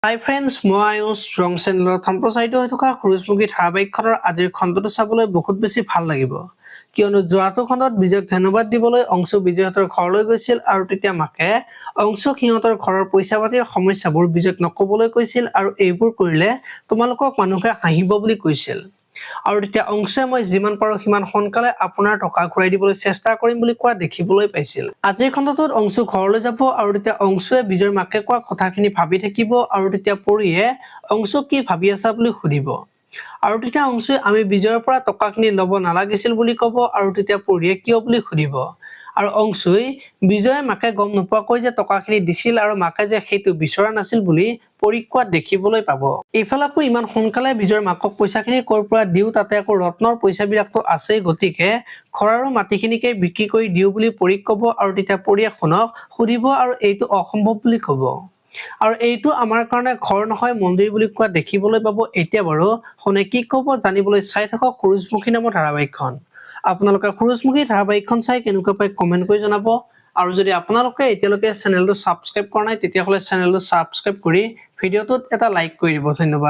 হাই friends, মই আয়ুষ ৰং চেনেলত সম্প্ৰচাৰিত হৈ থকা সূৰুযমুখী ধাৰাবাহিকখনৰ আজিৰ খণ্ডটো চাবলৈ বহুত বেছি ভাল লাগিব, কিয়নো যোৱাটো খণ্ডত বিজয়ক ধন্যবাদ দিবলৈ অংশু বিজয়হঁতৰ ঘৰলৈ গৈছিল আৰু তেতিয়া মাকে অংশুক সিহঁতৰ ঘৰৰ পইচা পাতিৰ সমস্যাবোৰ বিজয়ক নকবলৈ কৈছিল আৰু এইবোৰ কৰিলে তোমালোকক মানুহে হাঁহিব বুলি কৈছিল। আৰু তেতিয়া অংশুৱে মই যিমান পাৰো সিমান সোনকালে আপোনাৰ টকা ঘূৰাই দিবলৈ চেষ্টা কৰিম বুলি কোৱা দেখিবলৈ পাইছিল। আজিৰ খণ্ডটোত অংশু ঘৰলৈ যাব আৰু তেতিয়া অংশুৱে বিজয়ৰ মাকে কোৱা কথাখিনি ভাবি থাকিব আৰু তেতিয়া পৰিয়ে অংশুক কি ভাবি আছা বুলি সুধিব। আৰু তেতিয়া অংশুৱে আমি বিজয়ৰ পৰা টকাখিনি ল'ব নালাগিছিল বুলি ক'ব আৰু তেতিয়া পৰিয়ে কিয় বুলি সুধিব। আৰু অংশুই বিজয়ে মাকে গম নোপোৱাকৈ যে টকাখিনি দিছিল আৰু মাকে যে সেইটো বিচৰা নাছিল বুলি পৰীক কোৱাত দেখিবলৈ পাব। এইফালে আকৌ ইমান সোনকালে বিজয়ৰ মাকক পইচাখিনি ক'ৰ পৰা দিও, তাতে আকৌ ৰত্নৰ পইচাবিলাকতো আছেই, গতিকে ঘৰ আৰু মাটিখিনিকে বিক্ৰী কৰি দিও বুলি পৰীক ক'ব আৰু তেতিয়া পৰিয়ে শুনক সুধিব আৰু এইটো অসম্ভৱ বুলি ক'ব। আৰু এইটো আমাৰ কাৰণে ঘৰ নহয় মন্দিৰ বুলি কোৱা দেখিবলৈ পাব। এতিয়া বাৰু শুনে কি ক'ব জানিবলৈ চাই থাকক সূৰুযমুখী নামৰ ধাৰাবাহিকখন। আপোনালোকে সূৰুযমুখী ধাৰাবাহিকখন চাই কেনেকুৱা পাই কমেন্ট কৰি জনাব। আৰু যদি আপোনালোকে এতিয়ালৈকে চেনেলটো ছাবস্ক্ৰাইব কৰা নাই তেতিয়াহ'লে চেনেলটো ছাবস্ক্ৰাইব কৰি ভিডিঅ'টোত এটা লাইক কৰি দিব। ধন্যবাদ।